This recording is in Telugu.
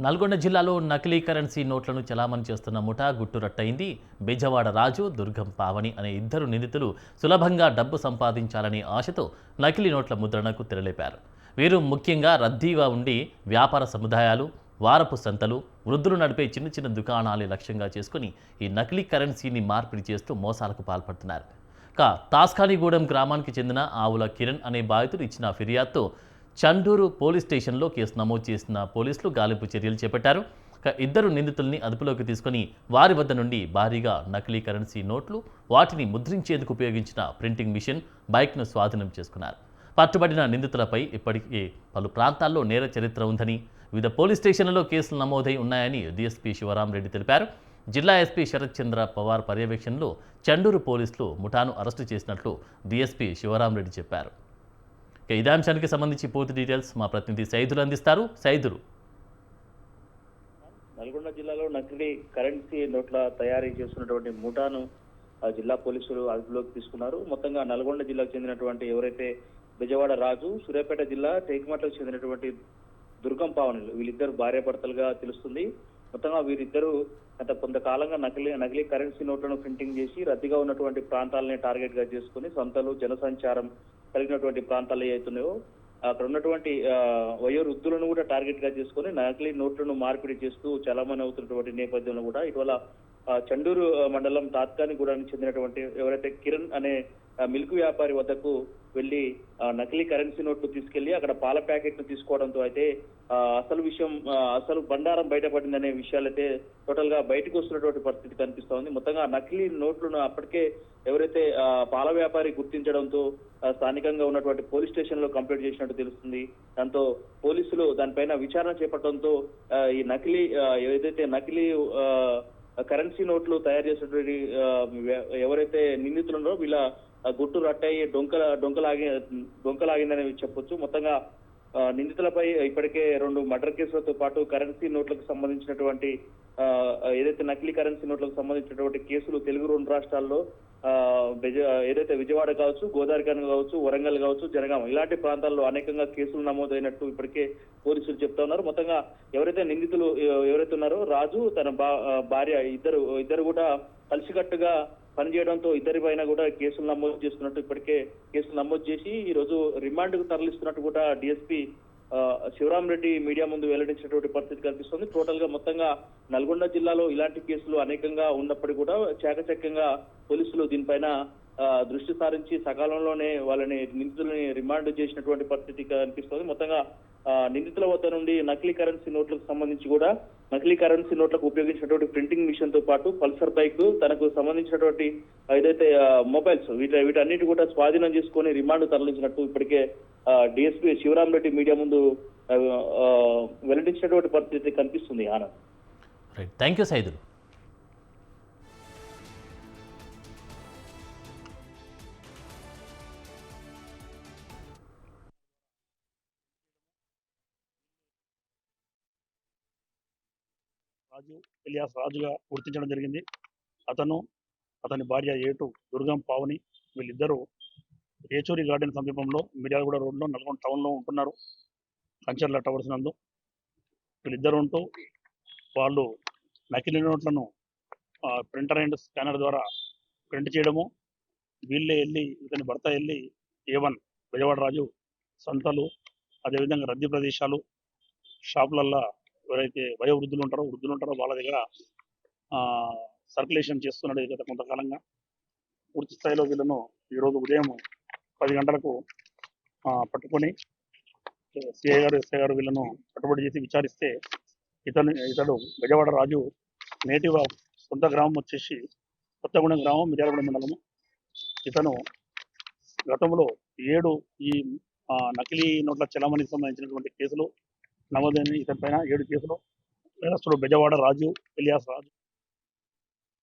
నల్గొండ జిల్లాలో నకిలీ కరెన్సీ నోట్లను చలామణి చేస్తున్న ముఠా గుట్టురట్టయింది. బెజవాడ రాజు, దుర్గం పావని అనే ఇద్దరు నిందితులు సులభంగా డబ్బు సంపాదించాలనే ఆశతో నకిలీ నోట్ల ముద్రణకు తెరలేపారు. వీరు ముఖ్యంగా రద్దీగా ఉండి వ్యాపార సముదాయాలు, వారపు సంతలు, వృద్ధులు నడిపే చిన్న చిన్న దుకాణాలే లక్ష్యంగా చేసుకుని ఈ నకిలీ కరెన్సీని మార్పిడి చేస్తూ మోసాలకు పాల్పడుతున్నారు. తాస్కానిగూడెం గ్రామానికి చెందిన ఆవుల కిరణ్ అనే బాధితుడు ఇచ్చిన ఫిర్యాదుతో చండూరు పోలీస్ స్టేషన్లో కేసు నమోదు చేసిన పోలీసులు గాలింపు చర్యలు చేపట్టారు. ఇద్దరు నిందితుల్ని అదుపులోకి తీసుకుని వారి వద్ద నుండి భారీగా నకిలీ కరెన్సీ నోట్లు, వాటిని ముద్రించేందుకు ఉపయోగించిన ప్రింటింగ్ మిషన్, బైక్ను స్వాధీనం చేసుకున్నారు. పట్టుబడిన నిందితులపై ఇప్పటికే పలు ప్రాంతాల్లో నేర చరిత్ర ఉందని, వివిధ పోలీస్ స్టేషన్లలో కేసులు నమోదై ఉన్నాయని డీఎస్పీ శివరాంరెడ్డి తెలిపారు. జిల్లా ఎస్పీ శరత్ చంద్ర పవార్ పర్యవేక్షణలో చండూరు పోలీసులు ముఠాను అరెస్టు చేసినట్లు డీఎస్పీ శివరాంరెడ్డి చెప్పారు. ఇదే అంశానికి సంబంధించి పూర్తి డీటెయిల్స్ మా ప్రతినిధి సైదులు అందిస్తారు. సైదులు. నల్గొండ జిల్లాలో నకిలీ కరెన్సీ నోట్ల తయారీ చేస్తున్నటువంటి ముఠాను జిల్లా పోలీసులు అదుపులోకి తీసుకున్నారు. మొత్తంగా నల్గొండ జిల్లాకు చెందినటువంటి ఎవరైతే బెజవాడ రాజు, సూర్యాపేట జిల్లా టేకుమట్లకు చెందినటువంటి దుర్గం పావనులు, వీళ్ళిద్దరు భార్యాభర్తలుగా తెలుస్తుంది. మొత్తంగా వీరిద్దరూ గత కొంతకాలంగా నకిలీ కరెన్సీ నోట్లను ప్రింటింగ్ చేసి రద్దీగా ఉన్నటువంటి ప్రాంతాలని టార్గెట్ గా చేసుకుని సంతలు, జనసంచారం కలిగినటువంటి ప్రాంతాలు ఏవైతున్నాయో అక్కడ ఉన్నటువంటి వయోవృద్ధులను కూడా టార్గెట్ గా చేసుకుని నకిలీ నోట్లను మార్పిడి చేస్తూ చలామణి అవుతున్నటువంటి నేపథ్యంలో కూడా ఇటీవల చండూరు మండలం తాత్కానిగూడానికి చెందినటువంటి ఎవరైతే కిరణ్ అనే మిల్క్ వ్యాపారి వద్దకు వెళ్లి నకిలీ కరెన్సీ నోట్లు తీసుకెళ్లి అక్కడ పాల ప్యాకెట్ ను తీసుకోవడంతో అయితే అసలు బండారం బయటపడిందనే విషయాలు అయితే టోటల్ గా బయటకు వస్తున్నటువంటి పరిస్థితి కనిపిస్తా ఉంది. మొత్తంగా నకిలీ నోట్లను అప్పటికే ఎవరైతే పాల వ్యాపారి గుర్తించడంతో స్థానికంగా ఉన్నటువంటి పోలీస్ స్టేషన్ లో కంప్లైంట్ చేసినట్టు తెలుస్తుంది. దాంతో పోలీసులు దానిపైన విచారణ చేపట్టడంతో ఈ ఏదైతే నకిలీ కరెన్సీ నోట్లు తయారు చేసినటువంటి ఎవరైతే నిందితులు ఉన్నారో వీళ్ళ గుట్టు రట్టయి డొంకలాగిందని చెప్పొచ్చు. మొత్తంగా నిందితులపై ఇప్పటికే 2 మర్డర్ కేసులతో పాటు కరెన్సీ నోట్లకు సంబంధించినటువంటి ఏదైతే నకిలీ కరెన్సీ నోట్లకు సంబంధించినటువంటి కేసులు తెలుగు 2 రాష్ట్రాల్లో ఏదైతే విజయవాడ కావచ్చు, గోదావరిఖని కావచ్చు, వరంగల్ కావచ్చు, జనగామ ఇలాంటి ప్రాంతాల్లో అనేకంగా కేసులు నమోదైనట్టు ఇప్పటికే పోలీసులు చెప్తా ఉన్నారు. మొత్తంగా ఎవరైతే నిందితులు ఎవరైతే ఉన్నారో రాజు, తన భార్య ఇద్దరు కూడా కలిసికట్టుగా పనిచేయడంతో ఇద్దరి పైన కూడా కేసులు నమోదు చేస్తున్నట్టు ఇప్పటికే కేసులు నమోదు చేసి ఈ రోజు రిమాండ్ కు తరలిస్తున్నట్టు కూడా డీఎస్పీ శివరాంరెడ్డి మీడియా ముందు వెల్లడించినటువంటి పరిస్థితి కనిపిస్తుంది. టోటల్ గా మొత్తంగా నల్గొండ జిల్లాలో ఇలాంటి కేసులు అనేకంగా ఉన్నప్పటికీ కూడా చాకచక్యంగా పోలీసులు దీనిపైన దృష్టి సారించి సకాలంలోనే వాళ్ళని నిందితులని రిమాండ్ చేసినటువంటి పరిస్థితి కనిపిస్తుంది. మొత్తంగా నిందితుల వద్ద నుండి నకిలీ కరెన్సీ నోట్లకు సంబంధించి కూడా నకిలీ కరెన్సీ నోట్లకు ఉపయోగించినటువంటి ప్రింటింగ్ మిషన్ తో పాటు పల్సర్ బైక్, తనకు సంబంధించినటువంటి ఏదైతే మొబైల్స్ వీటన్నిటి కూడా స్వాధీనం చేసుకుని రిమాండ్ తరలించినట్టు ఇప్పటికే డిఎస్పీ శివరాంరెడ్డి మీడియా ముందు వెల్లడించినటువంటి పరిస్థితి కనిపిస్తుంది. ఆనంద్. Thank you Saidulu. రాజు ఇలియాస్ రాజుగా గుర్తించడం జరిగింది. అతని భార్య ఏటు దుర్గం పావని, వీళ్ళిద్దరూ ఏచూరి గార్డెన్ సమీపంలో మిర్యాలగూడ రోడ్లో నల్గొండ టౌన్లో ఉంటున్నారు. కంచర్ల టవర్స్ నందు వీళ్ళిద్దరు ఉంటూ వాళ్ళు నకిలీ నోట్లను ప్రింటర్ అండ్ స్కానర్ ద్వారా ప్రింట్ చేయడము, వీళ్ళే వెళ్ళి ఇతని భర్త వెళ్ళి A1 బెజవాడ రాజు సంతలు, అదేవిధంగా రద్దీ ప్రదేశాలు, షాపులల్లో ఎవరైతే వృద్ధులు ఉంటారో వాళ్ళ దగ్గర సర్క్యులేషన్ చేస్తున్నాడు గత కొంతకాలంగా. పూర్తి స్థాయిలో వీళ్ళను ఈరోజు ఉదయం 10 గంటలకు పట్టుకొని సిఐ గారు, ఎస్ఐ గారు వీళ్ళను పట్టుబడి చేసి విచారిస్తే ఇతడు బెజవాడ రాజు నేటివ్ సొంత గ్రామం వచ్చేసి కొత్తగూడెం గ్రామం, మిర్యాలగూడెం మండలము. ఇతను గతంలో 7 ఈ నకిలీ నోట్ల చలామణికి సంబంధించినటువంటి కేసులు నమోదైన ఇతని పైన 7 కేసులు నేరస్తుడు బెజవాడ రాజు ఇలియాస్ రాజు.